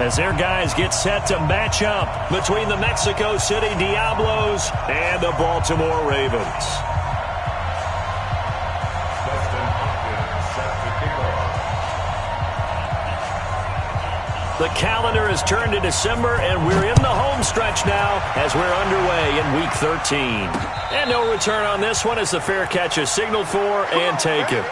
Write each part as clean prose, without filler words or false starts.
as their guys get set to match up between the Mexico City Diablos and the Baltimore Ravens. The calendar has turned to December, and we're in the home stretch now as we're underway in Week 13. And no return on this one as the fair catch is signaled for and taken.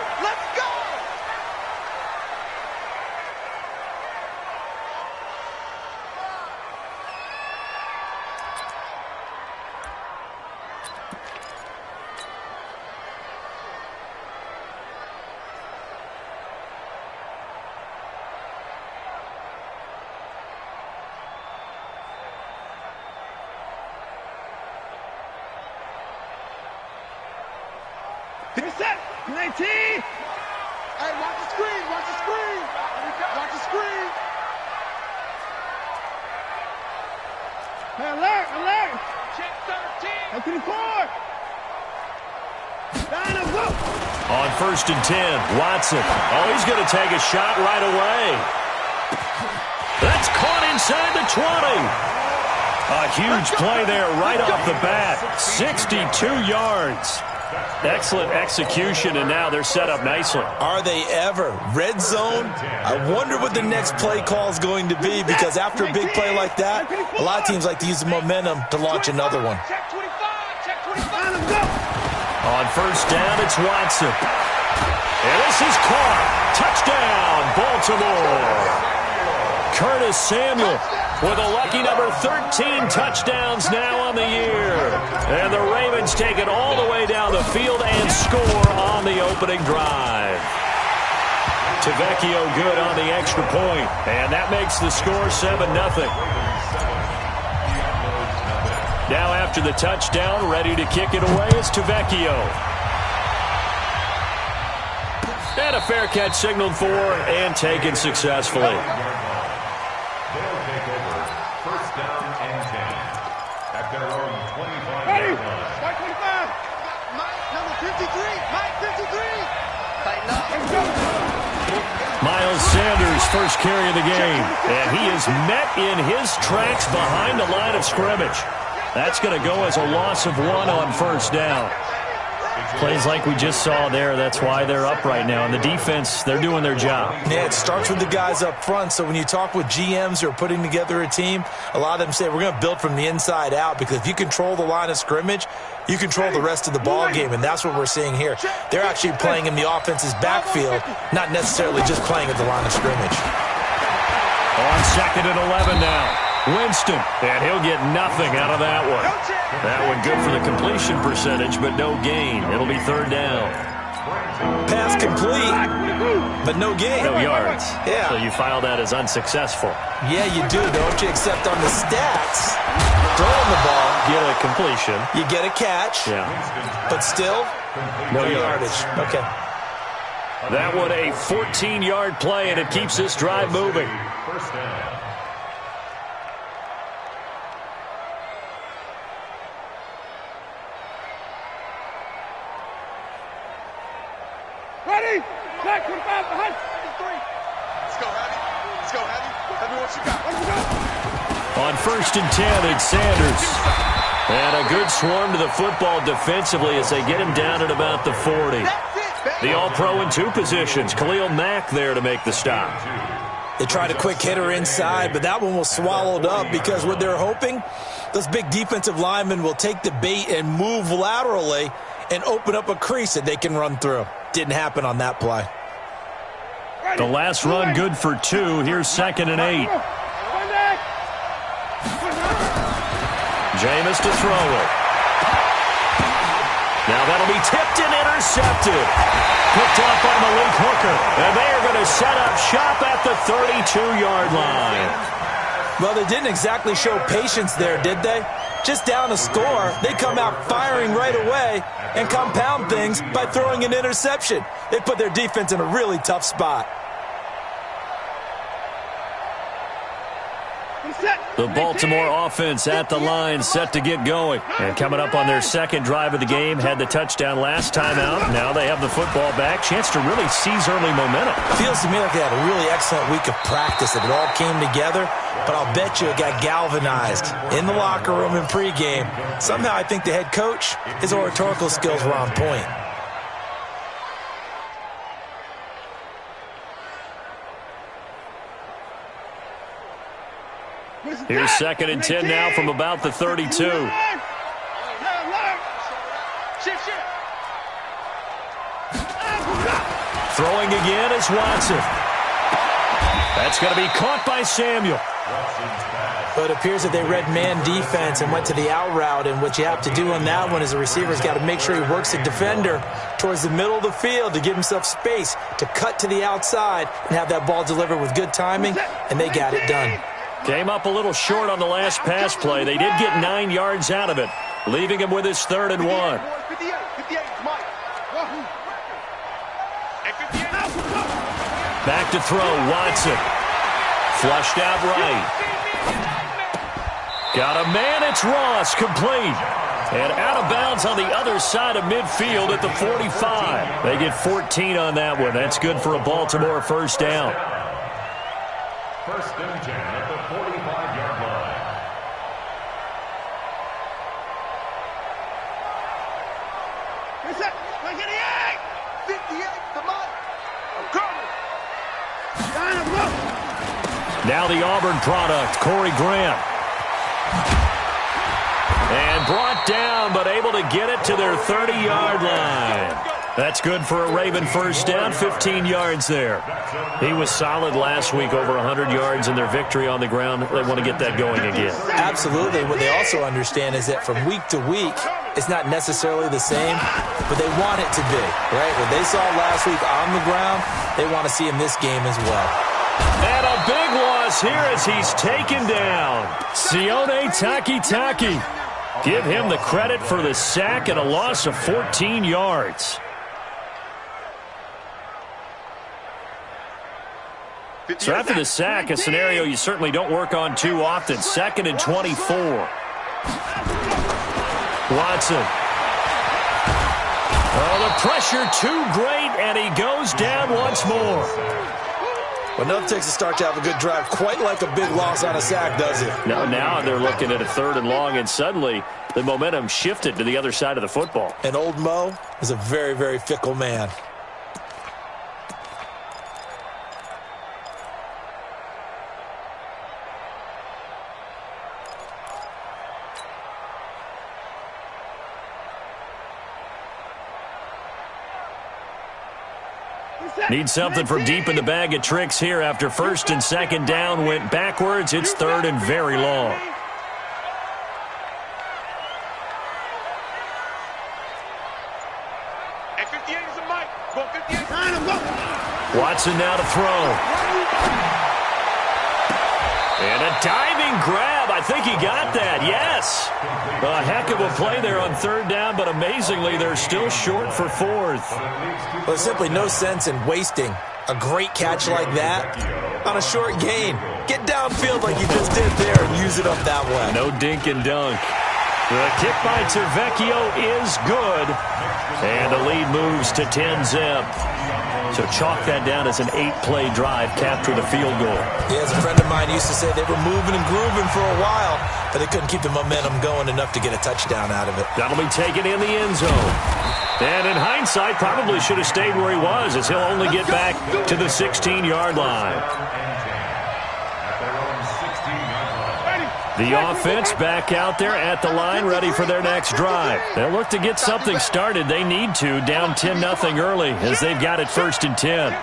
Set, 19. Hey, watch the screen, watch the screen. Watch the screen. Hey, alert. Check 13. 24. Dino, go. On 1st and 10, Watson. Oh, he's going to take a shot right away. That's caught inside the 20. A huge play there right off the bat. 62 yards. Excellent execution, and now they're set up nicely. Are they ever? Red zone? I wonder what the next play call is going to be, because after a big play like that, a lot of teams like to use the momentum to launch another one. Check 25, check 25. On 1st down, it's Watson. And this is caught. Touchdown, Baltimore. Curtis Samuel with a lucky number 13 touchdowns now on the year. And the Ravens take it all the way down the field and score on the opening drive. Tavecchio good on the extra point, and that makes the score 7-0. Now after the touchdown, ready to kick it away is Tavecchio. And a fair catch signaled for and taken successfully. They'll take over 1st down and 10 at their own 25-yard Ready? line. Start 25. Mike, number 53. Mike, 53. Tighten up. Let's go. Miles Sanders, first carry of the game. And he is met in his tracks behind the line of scrimmage. That's going to go as a loss of 1 on 1st down. Plays like we just saw there, that's why they're up right now. And the defense, they're doing their job. Yeah, it starts with the guys up front. So when you talk with GMs who are putting together a team, a lot of them say we're going to build from the inside out, because if you control the line of scrimmage, you control the rest of the ball game, and that's what we're seeing here. They're actually playing in the offense's backfield, not necessarily just playing at the line of scrimmage. On 2nd and 11 now. Winston, and he'll get nothing out of that one. That one good for the completion percentage, but no gain. It'll be 3rd down. Pass complete, but no gain. No yards. Yeah. So you file that as unsuccessful. Yeah, you do, don't you? Except on the stats, throwing the ball, Get a completion. you get a catch, Yeah. but still, No yardage. Okay. That one a 14-yard play, and it keeps this drive moving. 1st down. Ready? Check 25 behind 53. Let's go, Heavy. Let's go, Heavy. Heavy, what you got? Let's go. On 1st and 10, it's Sanders. And a good swarm to the football defensively as they get him down at about the 40. The All-Pro in 2 positions. Khalil Mack there to make the stop. They tried a quick hitter inside, but that one was swallowed up, because what they're hoping, those big defensive linemen will take the bait and move laterally and open up a crease that they can run through. Didn't happen on that play. The last run good for 2. Here's 2nd and 8. Jameis to throw it. Now that'll be tipped and intercepted. Picked off by Malik Hooker. And they are going to set up shop at the 32-yard line. Well, they didn't exactly show patience there, did they? Just down a score, they come out firing right away and compound things by throwing an interception. They put their defense in a really tough spot. The Baltimore offense at the line, set to get going. And coming up on their second drive of the game, had the touchdown last time out. Now they have the football back. Chance to really seize early momentum. Feels to me like they had a really excellent week of practice, and it all came together. But I'll bet you it got galvanized in the locker room in pregame. Somehow I think the head coach, his oratorical skills were on point. Here's 2nd and 10 now from about the 32. Throwing again is Watson. That's going to be caught by Samuel. But it appears that they read man defense and went to the out route, and what you have to do on that one is the receiver's got to make sure he works the defender towards the middle of the field to give himself space to cut to the outside and have that ball delivered with good timing, and they got it done. Came up a little short on the last pass play. They did get 9 yards out of it, leaving him with his 3rd and 1. Back to throw, Watson. Flushed out right. Got a man, it's Ross, complete. And out of bounds on the other side of midfield at the 45. They get 14 on that one. That's good for a Baltimore first down. 1st and 10 at the 45-yard line. Now the Auburn product, Corey Graham. And brought down, but able to get it to their 30-yard line. That's good for a Raven first down, 15 yards there. He was solid last week, over 100 yards in their victory on the ground. They want to get that going again. Absolutely. What they also understand is that from week to week, it's not necessarily the same, but they want it to be, right? What they saw last week on the ground, they want to see in this game as well. And a big loss here as he's taken down. Sione Takitaki. Give him the credit for the sack and a loss of 14 yards. So after the sack, a scenario you certainly don't work on too often. 2nd and 24. Watson. Oh, the pressure too great, and he goes down once more. Well, nothing takes a start to have a good drive quite like a big loss on a sack, does it? No, now they're looking at a 3rd and long, and suddenly the momentum shifted to the other side of the football. And old Mo is a very, very fickle man. Need something from deep in the bag of tricks here after 1st and 2nd down went backwards. It's 3rd and very long. Watson now to throw. And a diving grab. I think he got that. Yes. A heck of a play there on 3rd down, but amazingly, they're still short for 4th. Well, there's simply no sense in wasting a great catch like that on a short gain. Get downfield like you just did there and use it up that way. No dink and dunk. The kick by Cervecchio is good. And the lead moves to 10-zip. So chalk that down as an 8-play drive, capture the field goal. Yeah, as a friend of mine used to say, they were moving and grooving for a while, but they couldn't keep the momentum going enough to get a touchdown out of it. That'll be taken in the end zone. And in hindsight, probably should have stayed where he was, as he'll only get back to the 16-yard line. The offense back out there at the line, ready for their next drive. They'll look to get something started. They need to, down 10-0 early, as they've got it 1st and 10.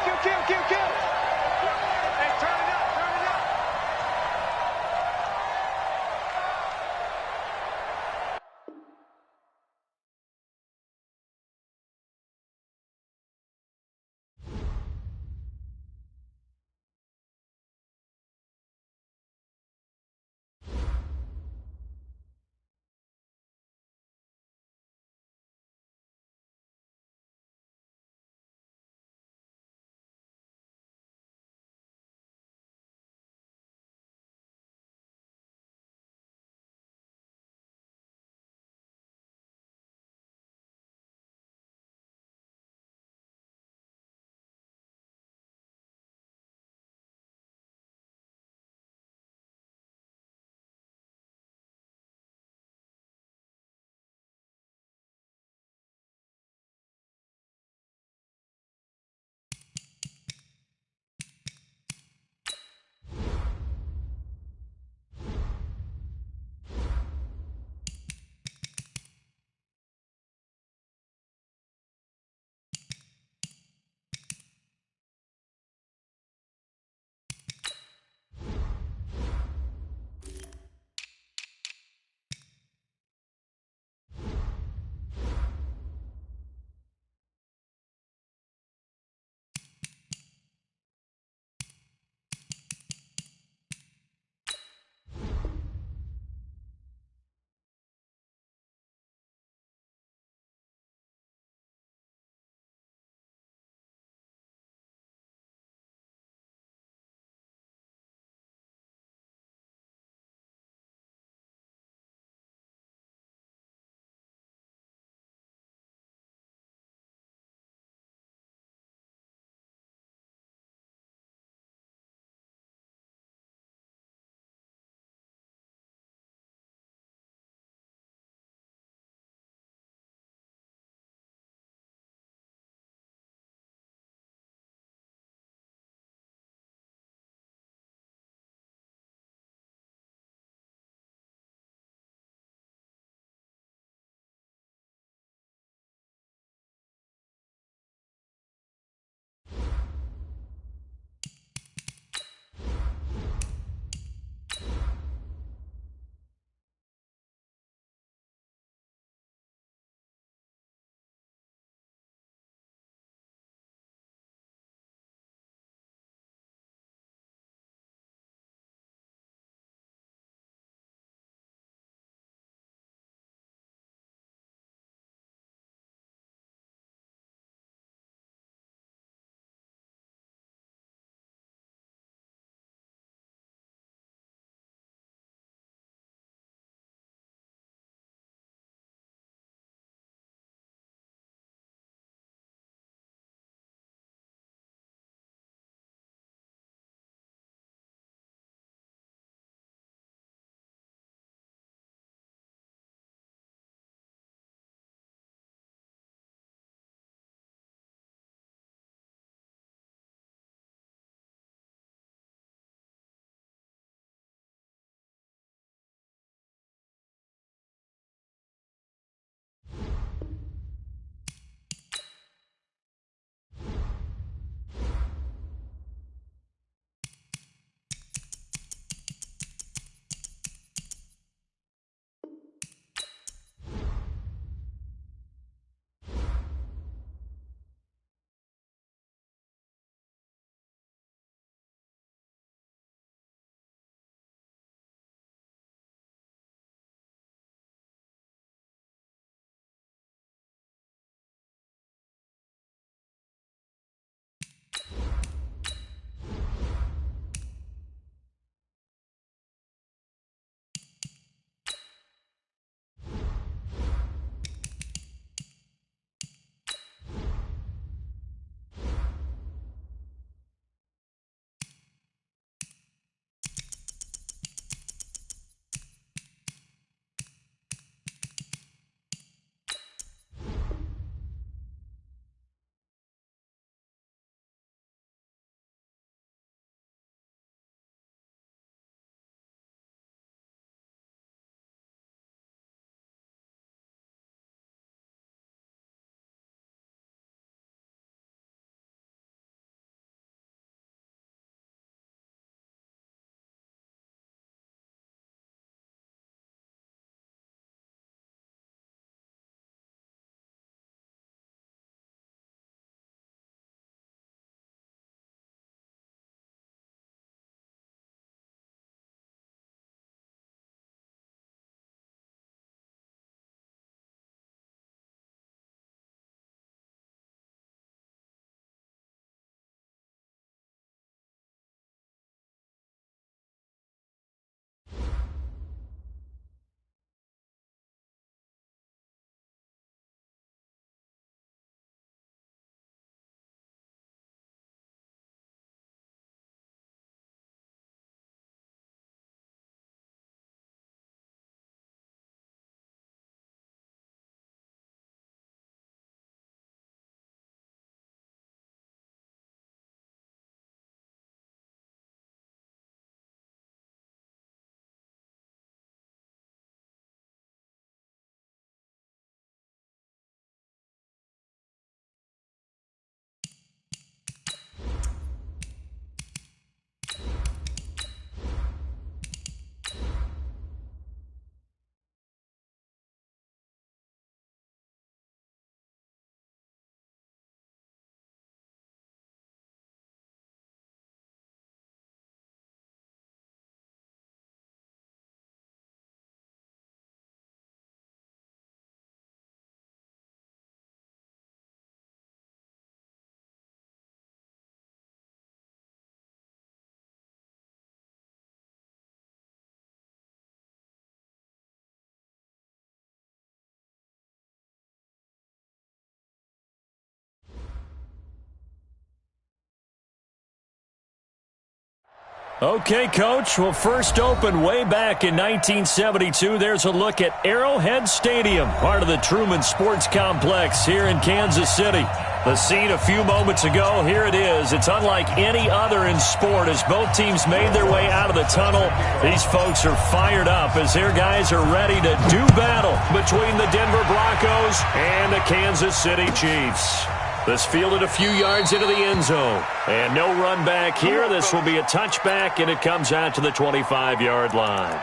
Okay, Coach. Well, first opened way back in 1972. There's a look at Arrowhead Stadium, part of the Truman Sports Complex here in Kansas City. The scene a few moments ago, here it is. It's unlike any other in sport as both teams made their way out of the tunnel. These folks are fired up as their guys are ready to do battle between the Denver Broncos and the Kansas City Chiefs. This fielded a few yards into the end zone. And no run back here. This will be a touchback, and it comes out to the 25-yard line.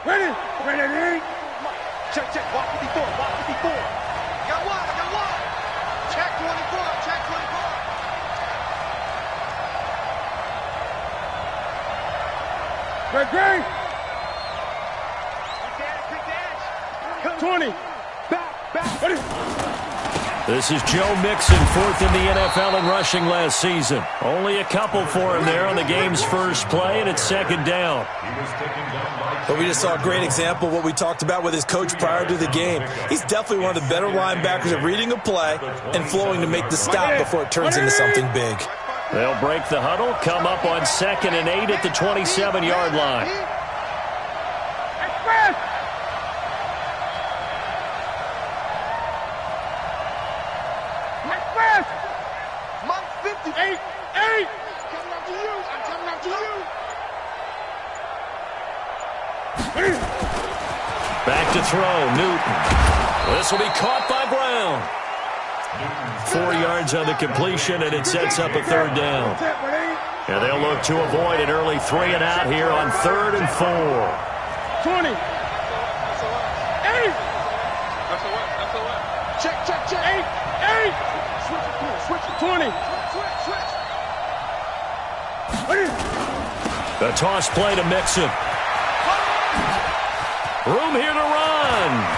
Ready? Ready? Check, check. Walk 54. Walk 54. Got one. I got one. Check 24. Check 24. Ready? 20. Back. Ready? This is Joe Mixon, fourth in the NFL in rushing last season. Only a couple for him there on the game's first play, and it's second down. But we just saw a great example of what we talked about with his coach prior to the game. He's definitely one of the better linebackers at reading a play and flowing to make the stop before it turns into something big. They'll break the huddle, come up on 2nd and 8 at the 27-yard line. Express! Mike 58. 8. Coming up to you. I'm coming up to you. Back to throw, Newton. This will be caught by Brown. 4 yards on the completion, and it sets up a third down. And they'll look to avoid an early 3 and out here on 3rd and 4. 20. 8. Check. 8. Switch. 20. Switch. The toss play to Mixon. Room here to run.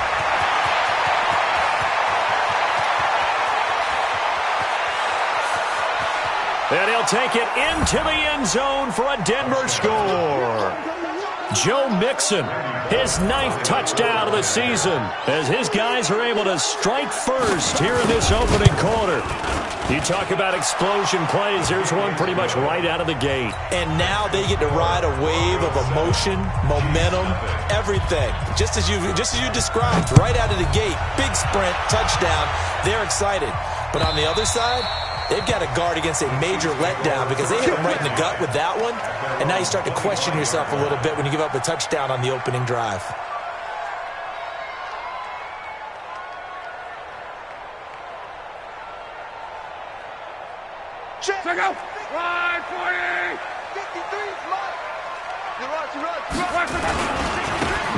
And he'll take it into the end zone for a Denver score. Joe Mixon, his 9th touchdown of the season, as his guys are able to strike first here in this opening quarter. You talk about explosion plays, there's one pretty much right out of the gate. And now they get to ride a wave of emotion, momentum, everything. Just as you described, right out of the gate, big sprint, touchdown, they're excited. But on the other side, they've got to guard against a major letdown because they hit them right in the gut with that one. And now you start to question yourself a little bit when you give up a touchdown on the opening drive. Check out. Run, 40. 53.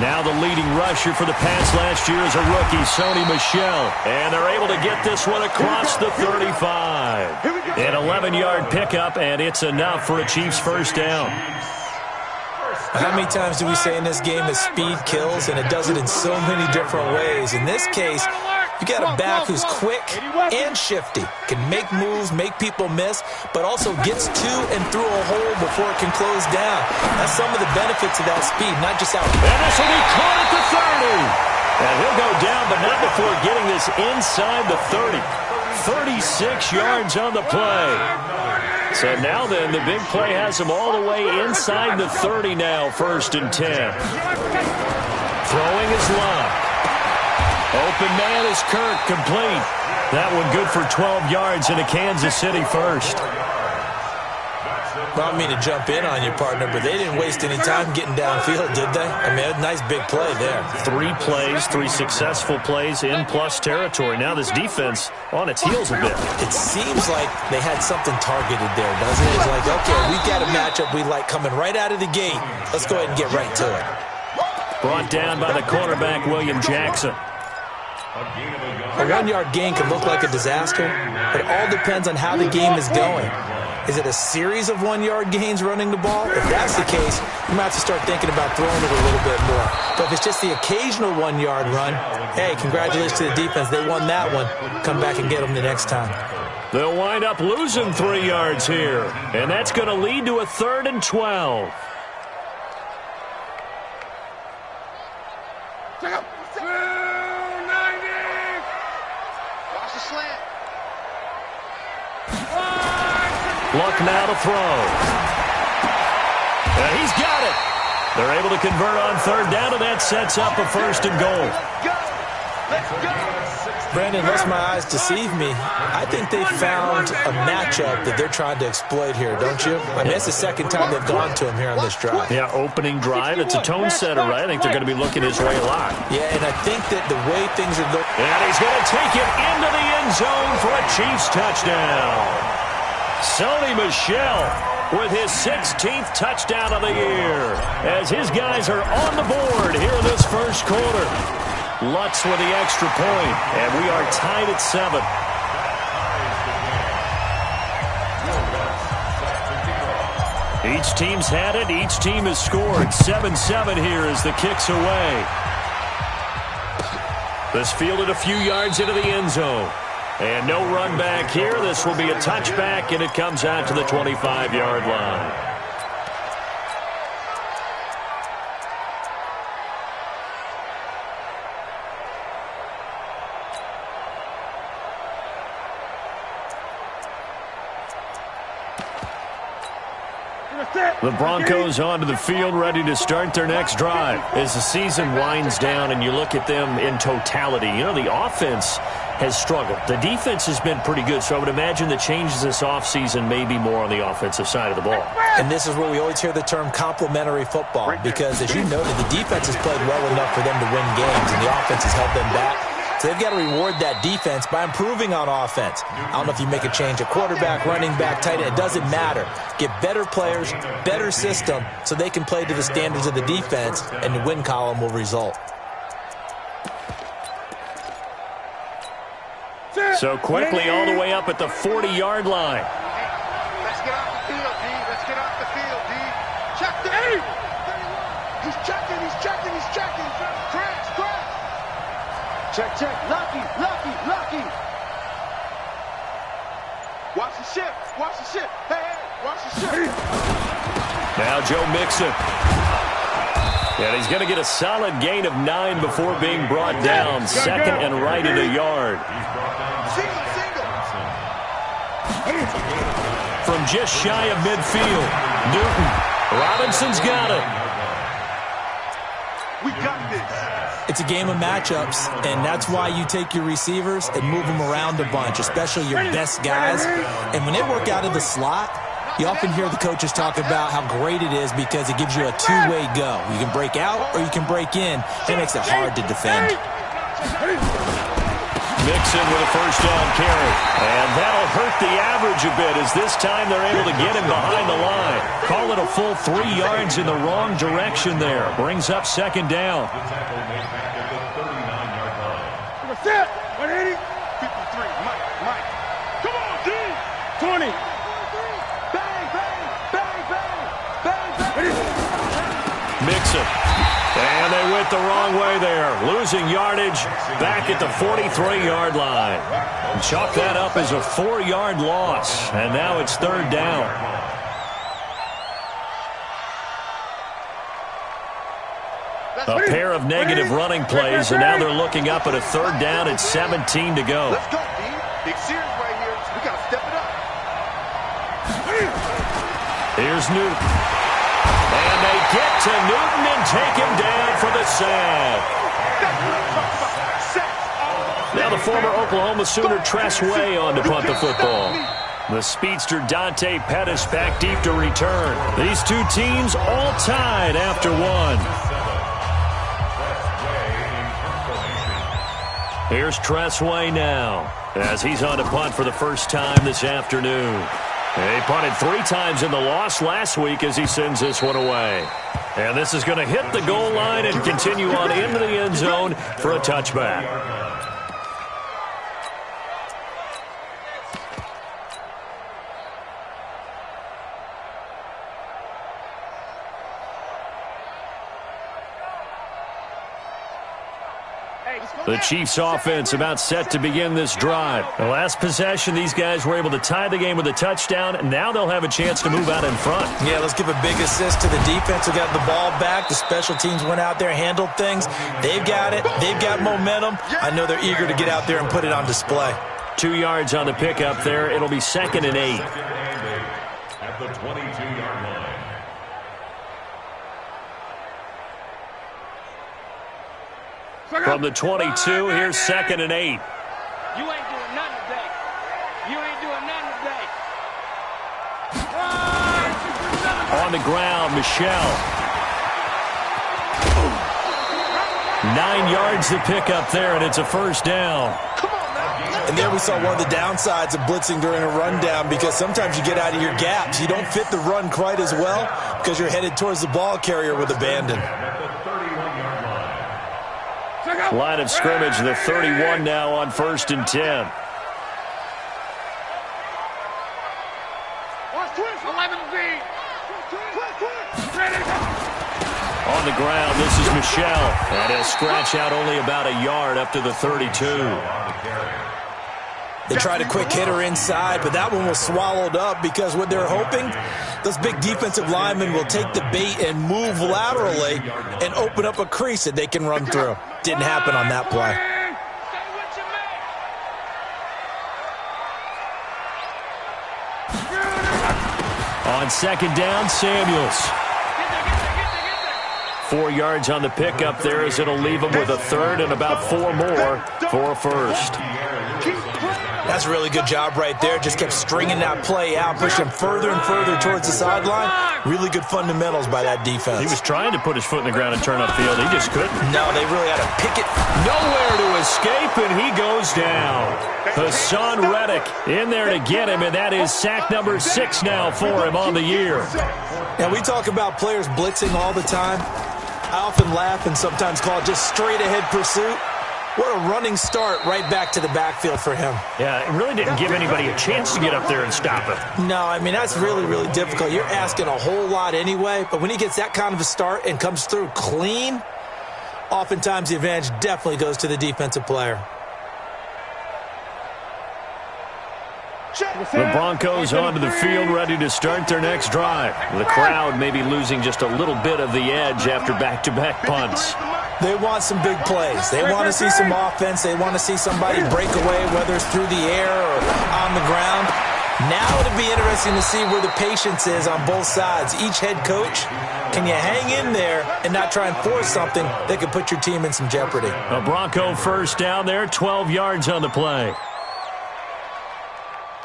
Now the leading rusher for the Pats last year is a rookie, Sony Michel. And they're able to get this one across the 35. An 11-yard pickup, and it's enough for a Chiefs first down. How many times do we say in this game that speed kills, and it does it in so many different ways? In this case, you got a back who's quick and shifty, can make moves, make people miss, but also gets to and through a hole before it can close down. That's some of the benefits of that speed, not just out. And this will be caught at the 30. And he'll go down, but not before getting this inside the 30. 36 yards on the play. So now then, the big play has him all the way inside the 30 now, 1st and 10. Throwing his Love. Open man is Kirk, complete. That one good for 12 yards in a Kansas City first. Well, I don't mean to jump in on you, partner, but they didn't waste any time getting downfield, did they? I mean, a nice big play there. 3 plays, 3 successful plays in plus territory. Now this defense on its heels a bit. It seems like they had something targeted there, doesn't it? It's like, okay, we've got a matchup we like coming right out of the gate. Let's go ahead and get right to it. Brought down by the quarterback, William Jackson. A 1-yard gain can look like a disaster. It all depends on how the game is going. Is it a series of 1-yard gains running the ball? If that's the case, you might have to start thinking about throwing it a little bit more. But if it's just the occasional 1-yard run, hey, congratulations to the defense. They won that one. Come back and get them the next time. They'll wind up losing 3 yards here. And that's going to lead to a 3rd and 12. Check out. slant. Luck now to throw. And he's got it. They're able to convert on third down, and that sets up a 1st and goal. Let's go. Brandon, unless my eyes deceive me, I think they found a matchup that they're trying to exploit here, don't you? I mean, it's the second time they've gone to him here on this drive. Yeah, opening drive. It's a tone setter, right? I think they're going to be looking his way a lot. Yeah, and I think that the way things are looking... And he's going to take it into the end zone for a Chiefs touchdown. Sony Michel with his 16th touchdown of the year as his guys are on the board here in this first quarter. Lutz with the extra point, and we are tied at 7. Each team's had it. Each team has scored. 7-7 here as the kick's away. This fielded a few yards into the end zone. And no run back here. This will be a touchback, and it comes out to the 25-yard line. The Broncos onto the field, ready to start their next drive. As the season winds down and you look at them in totality, you know, the offense has struggled. The defense has been pretty good, so I would imagine the changes this offseason may be more on the offensive side of the ball. And this is where we always hear the term complementary football, because as you noted, the defense has played well enough for them to win games, and the offense has held them back. So they've got to reward that defense by improving on offense. I don't know if you make a change at quarterback, running back, tight end. It doesn't matter. Get better players, better system, so they can play to the standards of the defense, and the win column will result. So quickly all the way up at the 40-yard line. Let's get off the field, D. Let's get off the field, D. Check the 8. He's checking, he's checking, he's checking. Crash. Check. Lucky. Watch the ship. Hey, watch the ship. Now Joe Mixon. And he's going to get a solid gain of 9 before being brought down. Second and right at a yard. Single. From just shy of midfield, Newton. Robinson's got it. We got this. It's a game of matchups, and that's why you take your receivers and move them around a bunch, especially your best guys. And when they work out of the slot, you often hear the coaches talk about how great it is because it gives you a two-way go. You can break out or you can break in. It makes it hard to defend. Mixon with a first down carry. And that'll hurt the average a bit as this time they're able to get him behind the line. Call it a full 3 yards in the wrong direction there. Brings up second down. Set. 180. 53. Mike. Come on, D. 20. Bang. Mixon. And they went the wrong way there. Losing yardage back at the 43-yard line. Chalk that up as a 4-yard loss. And now it's third down. A pair of negative running plays, and now they're looking up at a third down at 17 to go. Let's go, D. Big series right here. We got to step it up. Here's Newton. And they get to Newton and take him down for the sack. Now the former Oklahoma Sooner Tress Way on to punt the football. The speedster Dante Pettis back deep to return. These two teams all tied after one. Here's Tressway now as he's on to punt for the first time this afternoon. He punted 3 times in the loss last week as he sends this one away. And this is going to hit the goal line and continue on into the end zone for a touchback. The Chiefs offense about set to begin this drive. The last possession, these guys were able to tie the game with a touchdown, and now they'll have a chance to move out in front. Yeah, let's give a big assist to the defense who got the ball back. The special teams went out there, handled things. They've got it. They've got momentum. I know they're eager to get out there and put it on display. 2 yards on the pickup there. It'll be 2nd and 8. At the 22-yard line. From the 22, here's 2nd and 8. You ain't doing nothing today. You ain't doing nothing today. On the ground, Michelle. 9 yards to pick up there, and it's a first down. And there we saw one of the downsides of blitzing during a rundown, because sometimes you get out of your gaps. You don't fit the run quite as well because you're headed towards the ball carrier with abandon. Line of scrimmage, the 31 now on 1st and 10. On the ground, this is Michelle. And he'll scratch out only about a yard up to the 32. They tried a quick hitter inside, but that one was swallowed up because what they're hoping, those big defensive linemen will take the bait and move laterally and open up a crease that they can run through. Didn't happen on that play. On 2nd down, Samuels. 4 yards on the pickup there, as it'll leave him with a 3rd and about 4 more for a first. That's a really good job right there. Just kept stringing that play out, pushing further and further towards the sideline. Really good fundamentals by that defense. He was trying to put his foot in the ground and turn upfield. He just couldn't. No, they really had to pick it. Nowhere to escape, and he goes down. Hassan Reddick in there to get him, and that is sack number 6 now for him on the year. And we talk about players blitzing all the time. I often laugh and sometimes call it just straight-ahead pursuit. What a running start right back to the backfield for him. Yeah, it really didn't give anybody a chance to get up there and stop him. No, I mean, that's really, really difficult. You're asking a whole lot anyway, but when he gets that kind of a start and comes through clean, oftentimes the advantage definitely goes to the defensive player. The Broncos onto the field, ready to start their next drive. The crowd may be losing just a little bit of the edge after back-to-back punts. They want some big plays. They want to see some offense. They want to see somebody break away, whether it's through the air or on the ground. Now it'll be interesting to see where the patience is on both sides. Each head coach, can you hang in there and not try and force something that could put your team in some jeopardy? A Bronco first down there, 12 yards on the play.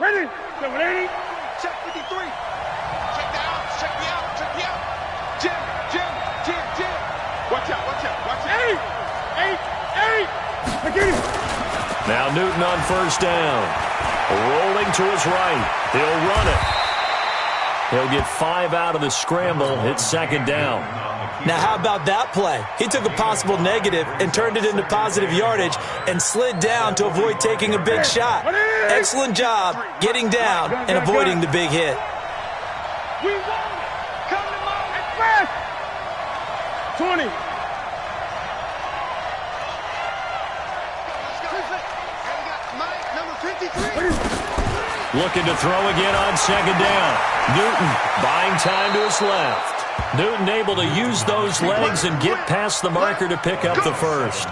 Ready? Number 80. Check 53. Check the out. Check the out. Check the out. Jim. Watch out. Watch out. Watch out. 8. I get it. Now Newton on first down. Rolling to his right. He'll run it. He'll get 5 out of the scramble. It's 2nd down. Now, how about that play? He took a possible negative and turned it into positive yardage and slid down to avoid taking a big shot. Excellent job getting down and avoiding the big hit. We won it. Come to mom. Express. 20. Looking to throw again on 2nd down. Newton buying time to his left. Newton able to use those legs and get past the marker to pick up the first.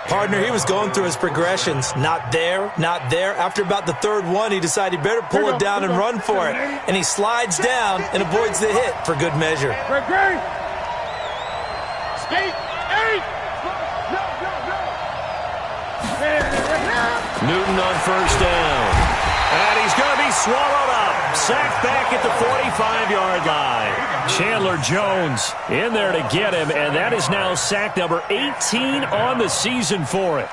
Partner, he was going through his progressions. Not there, not there. After about the 3rd one, he decided he better pull it down and run for it. And he slides down and avoids the hit for good measure. Great. 8. Newton on first down. And he's going to be swallowed up. Sacked back at the 45-yard line. Chandler Jones in there to get him, and that is now sack number 18 on the season for it.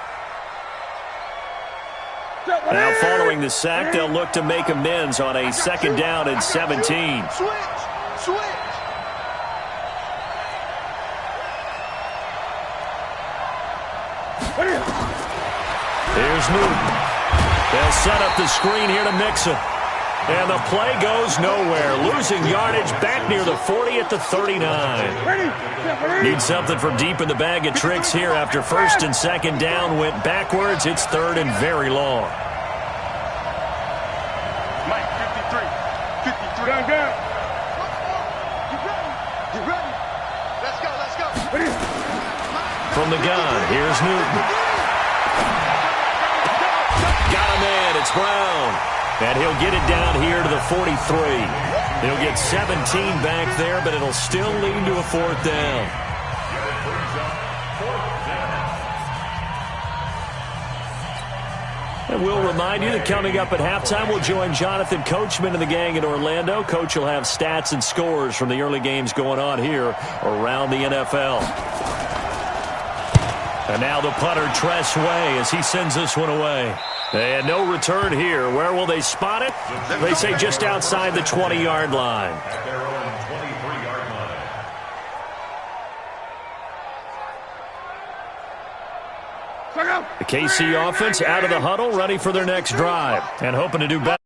Now following the sack, they'll look to make amends on a 2nd down and 17. Switch. Here's Newton. They'll set up the screen here to Mixon. And the play goes nowhere. Losing yardage back near the 40 at the 39. Need something from deep in the bag of tricks here after 1st and 2nd down went backwards. It's 3rd and very long. Mike, 53. Down. You ready? Let's go. From the gun, here's Newton. Got a man, it's Brown. And he'll get it down here to the 43. He'll get 17 back there, but it'll still lead to a fourth down. And we'll remind you that coming up at halftime, we'll join Jonathan Coachman and the gang in Orlando. Coach will have stats and scores from the early games going on here around the NFL. And now the punter, Tress Way, as he sends this one away. And no return here. Where will they spot it? They say just outside the 20-yard line. At their own 23-yard line. The KC offense out of the huddle, ready for their next drive, and hoping to do better.